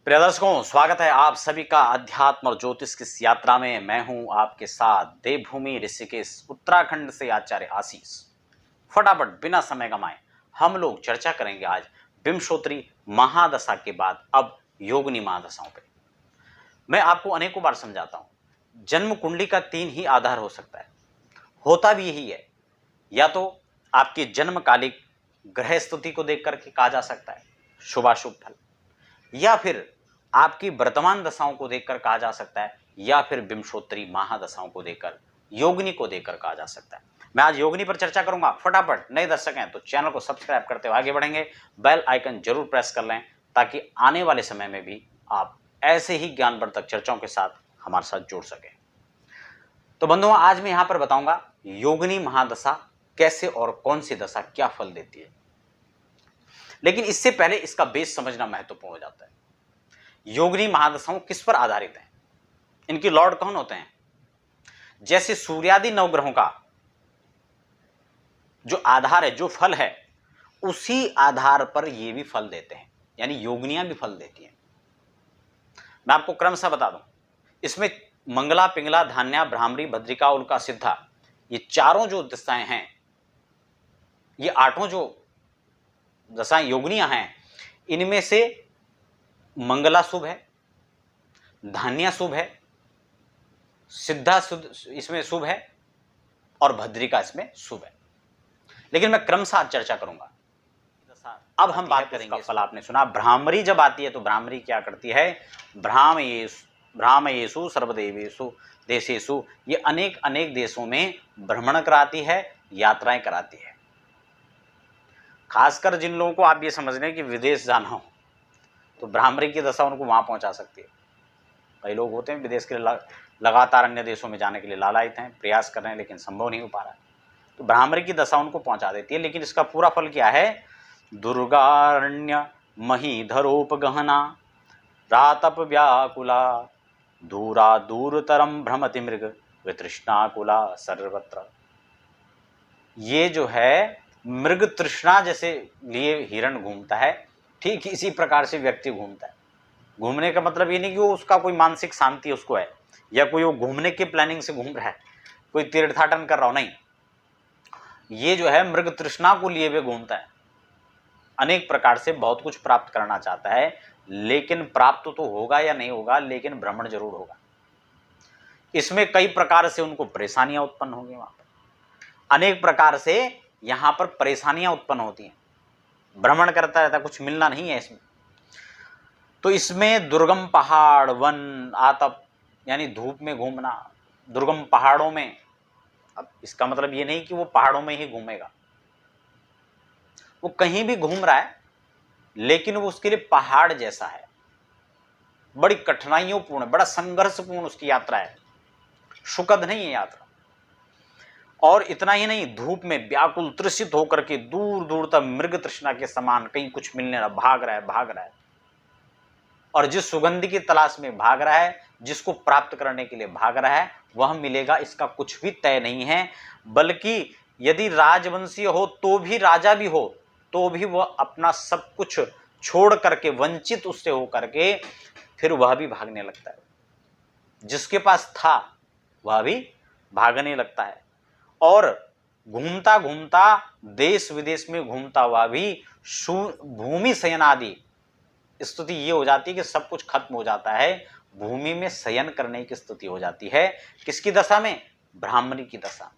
प्रिय दर्शकों, स्वागत है आप सभी का अध्यात्म और ज्योतिष की इस यात्रा में। मैं हूं आपके साथ देवभूमि ऋषिकेश उत्तराखंड से आचार्य आशीष। फटाफट बिना समय गंवाए हम लोग चर्चा करेंगे आज विंशोत्तरी महादशा के बाद अब योगिनी महादशाओं पे। मैं आपको अनेकों बार समझाता हूं, जन्म कुंडली का 3 ही आधार हो सकता है, होता भी यही है। या तो आपकी जन्मकालिक ग्रह स्थिति को देख करके कहा जा सकता है शुभाशुभ फल, या फिर आपकी वर्तमान दशाओं को देखकर कहा जा सकता है, या फिर विंशोत्तरी महादशाओं को देखकर योगिनी को देखकर कहा जा सकता है। मैं आज योगिनी पर चर्चा करूंगा। फटाफट नए दर्शक हैं तो चैनल को सब्सक्राइब करते हुए आगे बढ़ेंगे, बेल आइकन जरूर प्रेस कर लें ताकि आने वाले समय में भी आप ऐसे ही ज्ञानवर्धक चर्चाओं के साथ हमारे साथ जुड़ सकें। तो बंधुओं, आज मैं यहां पर बताऊंगा योगिनी महादशा कैसे और कौन सी दशा क्या फल देती है। लेकिन इससे पहले इसका बेस समझना महत्वपूर्ण हो जाता है। योगिनी महादशाओं किस पर आधारित हैं, इनके लॉर्ड कौन होते हैं। जैसे सूर्यादि नवग्रहों का जो आधार है, जो फल है, उसी आधार पर ये भी फल देते हैं, यानी योगिनियां भी फल देती हैं। मैं आपको क्रमशः बता दूं, इसमें मंगला, पिंगला, धान्या, भ्रामरी, भद्रिका, उल्का, सिद्धा, ये चारों जो दशाएं हैं, ये 8 जो दशाएं योगिनियां हैं, इनमें से मंगला शुभ है, धान्या शुभ है, सिद्धा इसमें शुभ है और भद्रिका इसमें शुभ है। लेकिन मैं क्रमशः चर्चा करूंगा। अब हम बात करेंगे फल। आपने सुना भ्रामरी जब आती है तो भ्रामरी क्या करती है, भ्रामयेषु सर्वदेवेषु देशेषु, ये अनेक देशों में भ्रमण कराती है, यात्राएं कराती है। खासकर जिन लोगों को आप ये समझ लें कि विदेश जाना हो तो भ्रामरी की दशा उनको वहां पहुंचा सकती है। कई लोग होते हैं विदेश के लिए लगातार अन्य देशों में जाने के लिए लालायित हैं, प्रयास कर रहे हैं, लेकिन संभव नहीं हो पा रहा है, तो भ्रामरी की दशा उनको पहुंचा देती है। लेकिन इसका पूरा फल क्या है, दुर्गारण्य महीधरोपगहना रातप व्याकुला दूरा दूरतरम भ्रमति मृग वितृष्णाकुला सर्वत्र। ये जो है मृग तृष्णा जैसे लिए हिरण घूमता है, ठीक इसी प्रकार से व्यक्ति घूमता है। घूमने का मतलब ये नहीं कि वो उसका कोई मानसिक शांति उसको है, या कोई वो घूमने के प्लानिंग से घूम रहा है, कोई तीर्थाटन कर रहा हो, नहीं। ये जो है मृग तृष्णा को लिए हुए घूमता है, अनेक प्रकार से बहुत कुछ प्राप्त करना चाहता है, लेकिन प्राप्त तो होगा या नहीं होगा, लेकिन भ्रमण जरूर होगा। इसमें कई प्रकार से उनको परेशानियां उत्पन्न होंगी, वहां पर अनेक प्रकार से यहां पर परेशानियां उत्पन्न होती हैं। भ्रमण करता रहता, कुछ मिलना नहीं है इसमें। तो इसमें दुर्गम पहाड़, वन, आतप, यानी धूप में घूमना, दुर्गम पहाड़ों में। अब इसका मतलब ये नहीं कि वो पहाड़ों में ही घूमेगा, वो कहीं भी घूम रहा है, लेकिन वो उसके लिए पहाड़ जैसा है, बड़ी कठिनाइयों पूर्ण, बड़ा संघर्षपूर्ण उसकी यात्रा है, सुखद नहीं है यात्रा। और इतना ही नहीं, धूप में व्याकुल तृषित होकर के दूर दूर तक मृग तृष्णा के समान कहीं कुछ मिलने ना, भाग रहा है। और जिस सुगंधि की तलाश में भाग रहा है, जिसको प्राप्त करने के लिए भाग रहा है, वह मिलेगा, इसका कुछ भी तय नहीं है। बल्कि यदि राजवंशीय हो तो भी, राजा भी हो तो भी, वह अपना सब कुछ छोड़ करके, वंचित उससे हो करके, फिर वह भी भागने लगता है। जिसके पास था वह भी भागने लगता है, और घूमता घूमता देश विदेश में घूमता हुआ भी भूमि शयन आदि स्थिति ये हो जाती है कि सब कुछ खत्म हो जाता है, भूमि में शयन करने की स्थिति हो जाती है। किसकी दशा में, भ्रामरी की दशा।